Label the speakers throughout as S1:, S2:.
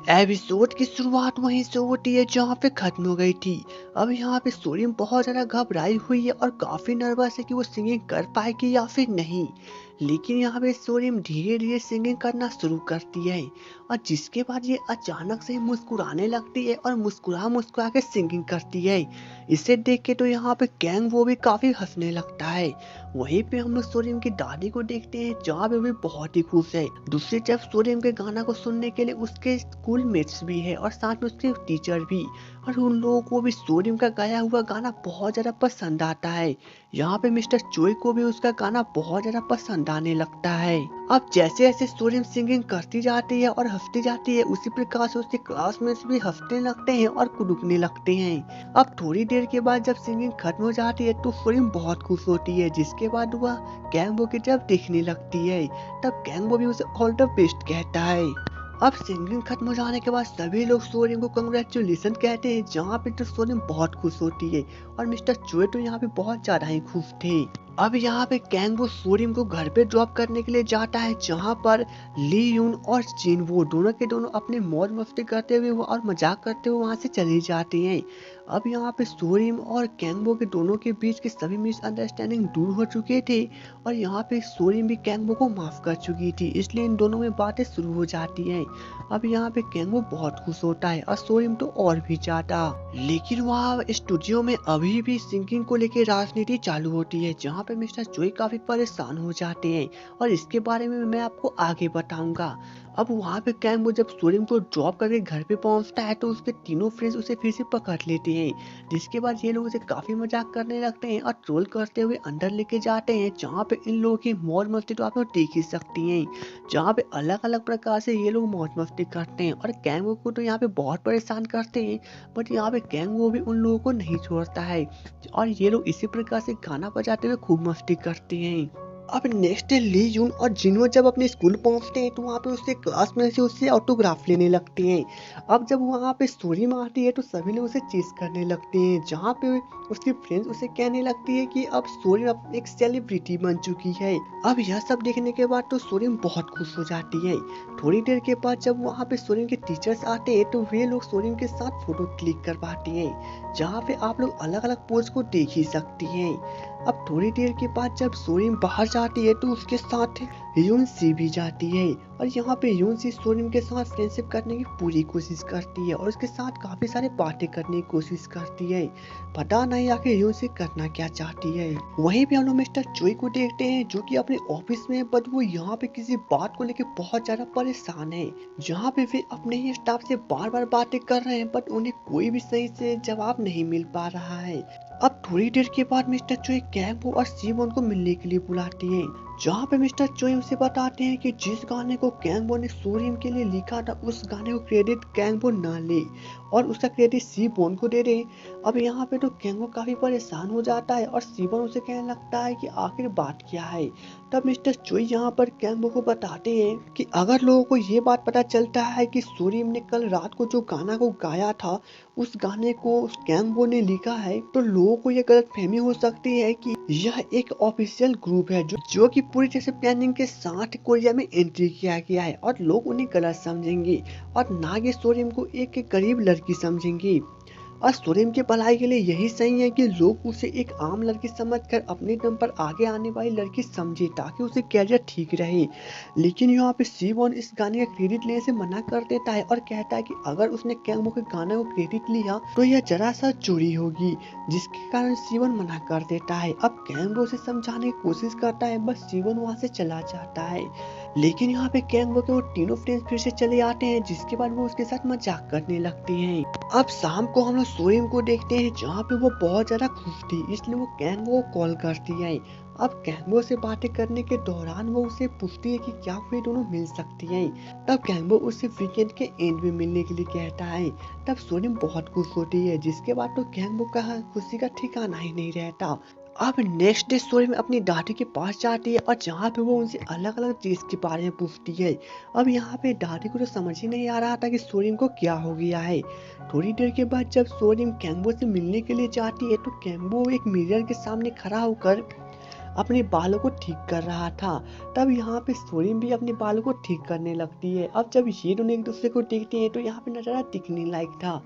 S1: Episode की शुरुआत वहीं से होती है जहाँ पे खत्म हो गई थी। अब यहाँ पे सोरिम बहुत ज़्यादा घबराई हुई है और काफ़ी नर्वस है कि वो सिंगिंग कर पाएगी या फिर नहीं। लेकिन यहाँ पे सोरिम धीरे धीरे सिंगिंग करना शुरू करती है और जिसके बाद ये अचानक से मुस्कुराने लगती है और मुस्कुरा मुस्कुरा के सिंगिंग करती है। इसे देख के तो यहाँ पे कैंग वो भी काफ़ी हंसने लगता है। वहीं पे हम लोग सोरिम की दादी को देखते हैं जहाँ पे भी बहुत ही खुश है। दूसरी तरफ सोरिम के गाना को सुनने के लिए उसके स्कूल मेट्स भी है और साथ में उसके टीचर भी, और उन लोगों को भी सोरिम का गाया हुआ गाना बहुत ज़्यादा पसंद आता है। यहाँ पे मिस्टर चोई को भी उसका गाना बहुत ज़्यादा पसंद आने लगता है। अब जैसे जैसे सोरिम सिंगिंग करती जाती है और हंसती जाती है, उसी प्रकार से उसके क्लासमेट्स भी हंसने लगते हैं और कुदुकने लगते हैं। अब थोड़ी देर के बाद जब सिंगिंग खत्म हो जाती है तो सोरिम बहुत खुश होती है, जिसके बाद वह कैंगबो की तरफ देखने लगती है। तब कैंगबो भी उसे ऑल द बेस्ट कहता है। अब सिंगिंग खत्म हो जाने के बाद सभी लोग सोरिम को कंग्रेचुलेशन कहते हैं, जहाँ पे तो सोरिम बहुत खुश होती है और मिस्टर चोए तो यहाँ पे बहुत ज्यादा ही खुश थे। अब यहाँ पे कैंगबो सोरिम को घर पे ड्रॉप करने के लिए जाता है, जहाँ पर ली यून और जिन वो दोनों के दोनों अपने मौज मस्ती करते हुए और मजाक करते हुए वहाँ से चली जाती हैं। अब यहाँ पे सोरिम और कैंगबो के दोनों के बीच के सभी मिसअंडरस्टैंडिंग दूर हो चुके थे और यहाँ पे सोरिम भी कैंगबो को माफ कर चुकी थी, इसलिए इन दोनों में बातें शुरू हो जाती हैं। अब यहाँ पे कैंगबो बहुत खुश होता है और सोरिम तो और भी ज्यादा। लेकिन वहाँ स्टूडियो में अभी भी सिंगिंग को लेकर राजनीति चालू होती है, जहाँ पे मिस्टर चोई काफी परेशान हो जाते हैं और इसके बारे में मैं आपको आगे बताऊंगा। अब वहाँ पे कैंगबो जब सोरिम को ड्रॉप करके घर पे पहुँचता है तो उसके तीनों फ्रेंड्स उसे फिर से पकड़ लेते हैं, जिसके बाद ये लोग उसे काफी मजाक करने लगते हैं और ट्रोल करते हुए अंदर लेके जाते हैं, जहाँ पे इन लोगों की मौज मस्ती तो आप लोग देख ही सकती हैं। जहाँ पे अलग अलग प्रकार से ये लोग मौज मस्ती करते हैं और कैंगबो को तो यहाँ पे बहुत परेशान करते हैं, बट यहाँ पे कैंगबो भी उन लोगों को नहीं छोड़ता है और ये लोग इसी प्रकार से गाना बजाते हुए खूब मस्ती करते हैं। अब नेक्स्ट डे ली जून और जिनवो जब अपने स्कूल पहुंचते हैं तो वहाँ पे उसके क्लास में से उससे ऑटोग्राफ लेने लगते हैं। अब जब वहाँ पे स्टोरी में आती है तो सभी लोग उसे चीज करने लगते हैं, जहाँ पे उसकी फ्रेंड्स उसे कहने लगती है कि अब सोरी अब एक सेलिब्रिटी बन चुकी है। अब यह सब देखने के बाद तो सोरिम बहुत खुश हो जाती है। थोड़ी देर के बाद जब वहाँ पे सोरिम के टीचर्स आते हैं तो वे लोग सोरिम के साथ फोटो क्लिक करवाते हैं, जहाँ पे आप लोग अलग अलग पोज को देख ही सकती हैं। अब थोड़ी देर के बाद जब सोरिम बाहर जाती है तो उसके साथ यून सी भी जाती है और यहाँ पे यून सी सोरिम के साथ फ्रेंडशिप करने की पूरी कोशिश करती है और उसके साथ काफी सारे बातें करने की कोशिश करती है। पता नहीं आखिर यून सी करना क्या चाहती है। वहीं पे हम लोग मिस्टर चोई को देखते हैं जो कि अपने ऑफिस में, बट वो यहाँ पे किसी बात को लेकर बहुत ज्यादा परेशान है, जहाँ पे वे अपने ही स्टाफ से बार बार बातें कर रहे हैं बट उन्हें कोई भी सही से जवाब नहीं मिल पा रहा है। अब थोड़ी देर के बाद मिस्टर चोई कैंगबो और सीमोन को मिलने के लिए बुलाती हैं, जहाँ पे मिस्टर चोई उसे बताते हैं कि जिस गाने को कैंगबो ने सोरिम के लिए लिखा था उस गाने को क्रेडिट कैंगबो ना ले और उसका क्रेडिट सीबोन को दे दे। अब यहाँ पे तो कैंगबो काफी परेशान हो जाता है और सीबोन उसे कहने लगता है कि आखिर बात क्या है। तब मिस्टर चोई यहाँ पर कैंगबो को बताते हैं कि अगर लोगों को ये बात पता चलता है कि सोरिम ने कल रात को जो गाना को गाया था उस गाने को कैंगबो ने लिखा है, तो लोगों को ये गलतफहमी हो सकती है कि यह एक ऑफिशियल ग्रुप है जो कि पूरी तरह से प्लानिंग के साथ कोरिया में एंट्री किया गया है और लोग उन्हें गलत समझेंगे और नागे सोरिम को एक गरीब लड़की समझेंगे। और सोरेम की भलाई के लिए यही सही है कि लोग उसे एक आम लड़की समझकर अपने दम पर आगे आने वाली लड़की समझे ताकि उसे कैरियर ठीक रहे। लेकिन यहाँ पे सीवॉन इस गाने का क्रेडिट लेने से मना कर देता है और कहता है कि अगर उसने कैंगबो के गाने को क्रेडिट लिया तो यह जरा सा चोरी होगी, जिसके कारण सीवॉन मना कर देता है। अब कैंगबो उसे समझाने की कोशिश करता है, बस सीवॉन वहाँ से चला जाता है। लेकिन यहाँ पे कैंगबो के वो तीनों फ्रेंड्स फिर से चले आते हैं, जिसके बाद वो उसके साथ मजाक करने लगती हैं। अब शाम को हम लोग सोरिम को देखते हैं जहाँ पे वो बहुत ज्यादा खुश थी, इसलिए वो कैंगबो को कॉल करती है। अब कैंगबो से बातें करने के दौरान वो उसे पूछती है कि क्या वे दोनों मिल सकती हैं। तब कैंगबो उससे वीकेंड के एंड में मिलने के लिए कहता है। तब सोरिम बहुत खुश होती है, जिसके बाद तो कैंगबो का खुशी का ठिकाना ही नहीं रहता। अब नेक्स्ट डे सोरिम अपनी दादी के पास जाती है और जहाँ पे वो उनसे अलग अलग चीज के बारे में पूछती है। अब यहाँ पे दादी को तो समझ ही नहीं आ रहा था कि सोरिम को क्या हो गया है। थोड़ी देर के बाद जब सोरिम कैंगबो से मिलने के लिए जाती है तो कैंगबो एक मिरर के सामने खड़ा होकर अपने बालों को ठीक कर रहा था। तब यहाँ पे सोरिम भी अपने बालों को ठीक करने लगती है। अब जब ये दोनों एक दूसरे को देखते हैं तो यहाँ पे नजारा दिखने लायक था।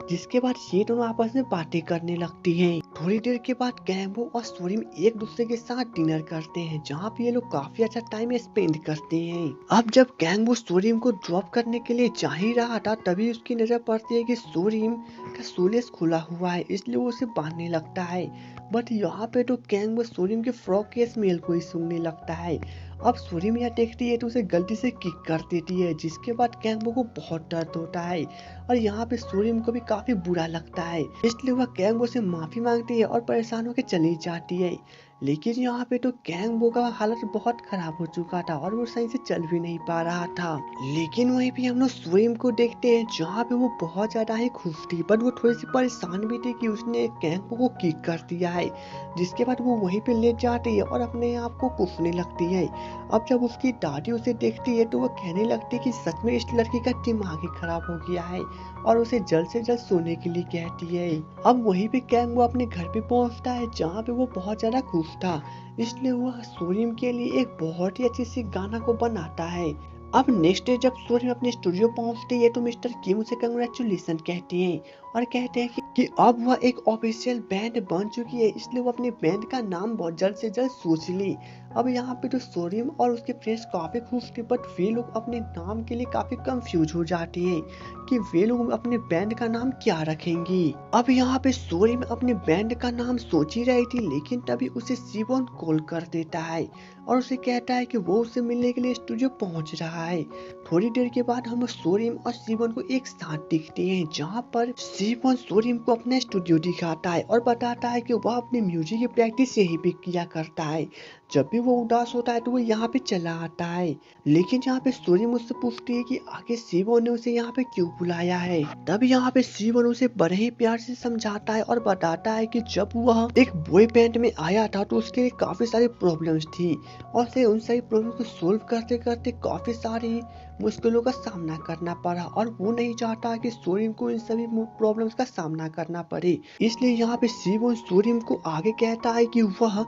S1: जिसके बाद ये दोनों आपस में बातें करने लगती हैं। थोड़ी देर के बाद गैंबो और सोरिम एक दूसरे के साथ डिनर करते हैं, जहाँ पे ये लोग काफी अच्छा टाइम स्पेंड करते हैं। अब जब गैंबो सोरिम को ड्रॉप करने के लिए जा ही रहा था, तभी उसकी नजर पड़ती है कि सोरिम का शूलेस खुला हुआ है, इसलिए वो उसे बांधने लगता है। बट यहाँ पे तो गैंबो सोरिम के फ्रॉक के स्मेल को ही सूंघने लगता है। अब सोरिम यह देखती है तो उसे गलती से किक कर देती है, जिसके बाद गैंबो को बहुत दर्द होता है और यहाँ पे सोरिम को भी काफी बुरा लगता है, इसलिए वह गैंबो से माफी मांगती है और परेशान होकर चली जाती है। लेकिन यहाँ पे तो गैंबो का हालत बहुत खराब हो चुका था और वो सही से चल भी नहीं पा रहा था। लेकिन वहीं पे हम लोग सोरिम को देखते हैं, जहाँ पे वो बहुत ज्यादा ही खुश थी, बट वो थोड़ी सी परेशान भी थी कि उसने गैंबो को किक कर दिया है। जिसके बाद वो वहीं पे लेट जाती है और अपने आप को कुफने लगती है। अब जब उसकी दादी उसे देखती है तो वो कहने लगती है कि सच में इस लड़की का दिमाग ही खराब हो गया है और उसे जल्द से जल्द सोने के लिए कहती है। अब वहीं पे गैंबो अपने घर पे पहुंचता है, जहाँ पे वो बहुत ज्यादा खुश था, इसलिए वह सोरिम के लिए एक बहुत ही अच्छी सी गाना को बनाता है। अब नेक्स्ट डे जब सोरिम अपने स्टूडियो पहुंचती है तो मिस्टर किम उसे कंग्रेचुलेशन कहते हैं और कहते हैं कि अब वह एक ऑफिशियल बैंड बन चुकी है, इसलिए वो अपने बैंड का नाम बहुत जल्द से जल्द सोच ली। अब यहाँ पे तो सोरिम और उसके फ्रेंड्स काफी खुश थे, बट वे लोग अपने नाम के लिए काफी कंफ्यूज हो जाते हैं कि वे लोग अपने बैंड का नाम क्या रखेंगी। अब यहाँ पे सोरिम अपने बैंड का नाम सोच ही रही थी, लेकिन तभी उसे सिबोन कॉल कर देता है और उसे कहता है कि वो उससे मिलने के लिए स्टूडियो पहुंच रहा है। थोड़ी देर के बाद हम सोरिम और सिबोन को एक साथ दिखते हैं, जहाँ पर सिबोन सोरिम को अपना स्टूडियो दिखाता है और बताता है कि वह अपने म्यूजिक की प्रैक्टिस यही भी किया करता है। जब भी वो उदास होता है तो वो यहाँ पे चला आता है। लेकिन यहाँ पे सोरिम मुझसे पूछती है कि आखिर सिबोन ने उसे यहाँ पे क्यों बुलाया है। तब यहाँ पे सिबोन उसे बड़े ही प्यार से समझाता है और बताता है कि जब वह एक बॉय बैंड में आया था तो उसके काफी सारी प्रॉब्लम्स थी और उसे उन सारी प्रॉब्लम को सोल्व करते करते काफी सारी मुश्किलों का सामना करना पड़ा और वो नहीं चाहता कि सोरिम को इन सभी प्रॉब्लम्स का सामना करना पड़े। इसलिए यहाँ पे सिबोन सोरिम को आगे कहता है कि वह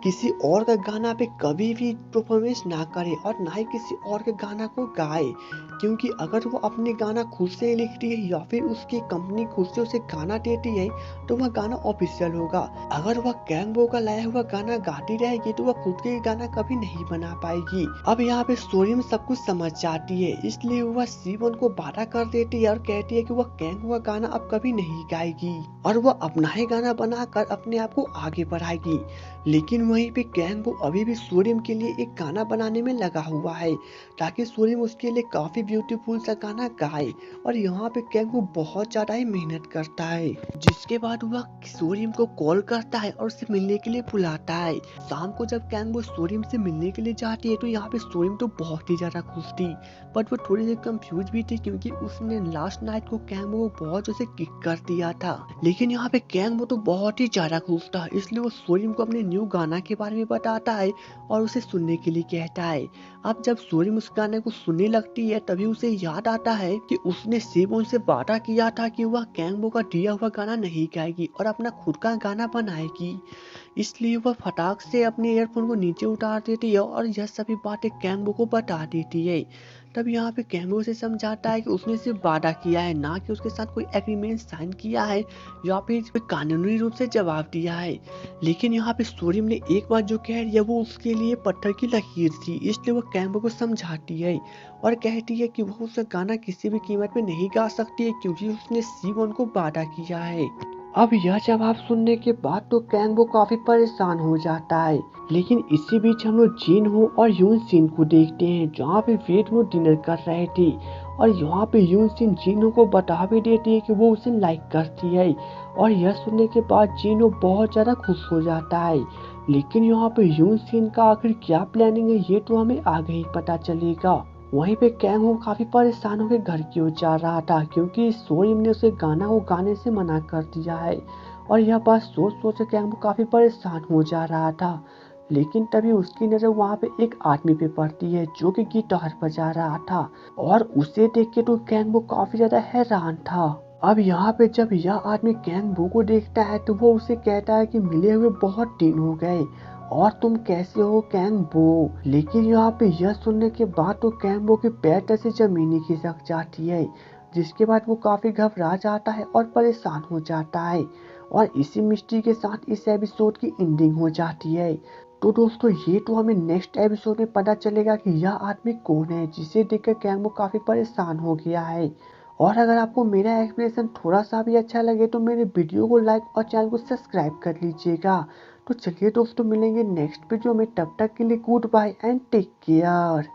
S1: किसी और का गाना पे कभी भी परफॉर्मेंस ना करे और ना ही किसी और के गाना को गाए, क्योंकि अगर वो अपने गाना खुद से लिखती है या फिर उसकी कंपनी खुद से उसे गाना देती है तो वह गाना ऑफिशियल होगा। अगर वह गैंगबो का लाया हुआ गाना गाती रहेगी तो वह खुद के गाना कभी नहीं बना पाएगी। अब यहाँ पे स्टोरी में सब कुछ समझ जाती है, इसलिए वह सिबोन को वादा कर देती है और कहती है कि वह गैंगबो का गाना अब कभी नहीं गाएगी और वह अपना ही गाना बनाकर अपने आप को आगे बढ़ाएगी। लेकिन वहीं पे गैंगबो अभी भी सोरिम के लिए एक गाना बनाने में लगा हुआ है ताकि सोरिम उसके लिए काफी ब्यूटीफुल सा गाना गाए और यहाँ पे गैंगबो बहुत ज्यादा ही मेहनत करता है। जिसके बाद वह सोरिम को कॉल करता है और उसे मिलने के लिए बुलाता है। शाम को जब गैंगबो सोरिम से मिलने के लिए जाती है तो यहाँ पे सोरिम तो बहुत ही ज्यादा खुश थी, बट वो थोड़ी सी कंफ्यूज भी थी क्योंकि उसने लास्ट नाइट को गैंगबो को बहुत उसे किक कर दिया था। लेकिन यहाँ पे गैंगबो तो बहुत ही ज्यादा खुश था, इसलिए वो सोरिम को अपने न्यू गाना के बारे में बताता है और उसे सुनने के लिए कहता है। अब जब सोरिम उस गाने को सुनने लगती है तभी उसे याद आता है कि उसने सिबोन से वादा किया था कि वह गैंगबो का दिया हुआ गाना नहीं गाएगी और अपना खुद का गाना बनाएगी। इसलिए वह फटाक से अपने ईयरफोन को नीचे उतार देती है और यह सभी बातें गैंगबो को बता देती है। तब यहाँ पे गैंगबो से समझाता है कि उसने सिर्फ वादा किया है, ना कि उसके साथ कोई एग्रीमेंट साइन किया है या फिर कानूनी रूप से जवाब दिया है। लेकिन यहाँ पे सोरिम ने एक बात जो कह रही है वो उसके लिए पत्थर की लकीर थी, इसलिए वो गैंगबो को समझाती है और कहती है कि वो उसका गाना किसी भी कीमत पे नहीं गा सकती है क्योंकि उसने सिबोन को वादा किया है। अब यह जवाब सुनने के बाद तो गैंगबो काफी परेशान हो जाता है। लेकिन इसी बीच हम लोग जिन हो और यून सिन को देखते हैं, जहाँ पे वे दोनों डिनर कर रहे थे और यहाँ पे यून सिन जिनो को बता भी देती है कि वो उसे लाइक करती है और यह सुनने के बाद जिनो बहुत ज्यादा खुश हो जाता है। लेकिन यहाँ पे यून सिन का आखिर क्या प्लानिंग है ये तो हमें आगे ही पता चलेगा। वहीं पे गैंगबो काफी परेशान होकर घर की ओर जा रहा था क्योंकि सोरिम ने उसे गाना को गाने से मना कर दिया है और यह बात सोच सोच गैंगबो काफी परेशान हो जा रहा था। लेकिन तभी उसकी नजर वहाँ पे एक आदमी पे पड़ती है जो कि गिटार बजा रहा था और उसे देख के तो गैंगबो काफी ज्यादा हैरान था। अब यहाँ पे जब यह आदमी गैंगबो को देखता है तो वो उसे कहता है कि मिले हुए बहुत दिन हो गए और तुम कैसे हो कैंगबो। लेकिन यहाँ पे यह सुनने के बाद तो कैंगबो के पैर से जमीन ही खिसक जाती है, जिसके बाद वो काफी घबरा जाता है और परेशान हो जाता है। और इसी मिस्ट्री के साथ इस एपिसोड की एंडिंग हो जाती है। तो दोस्तों ये तो हमें नेक्स्ट एपिसोड में पता चलेगा कि यह आदमी कौन है जिसे देखकर कैंगबो काफी परेशान हो गया है। और अगर आपको मेरा एक्सप्लेनेशन थोड़ा सा भी अच्छा लगे तो मेरे वीडियो को लाइक और चैनल को सब्सक्राइब कर लीजिएगा। तो चलिए दोस्तों मिलेंगे नेक्स्ट वीडियो में, तब तक के लिए goodbye and take care.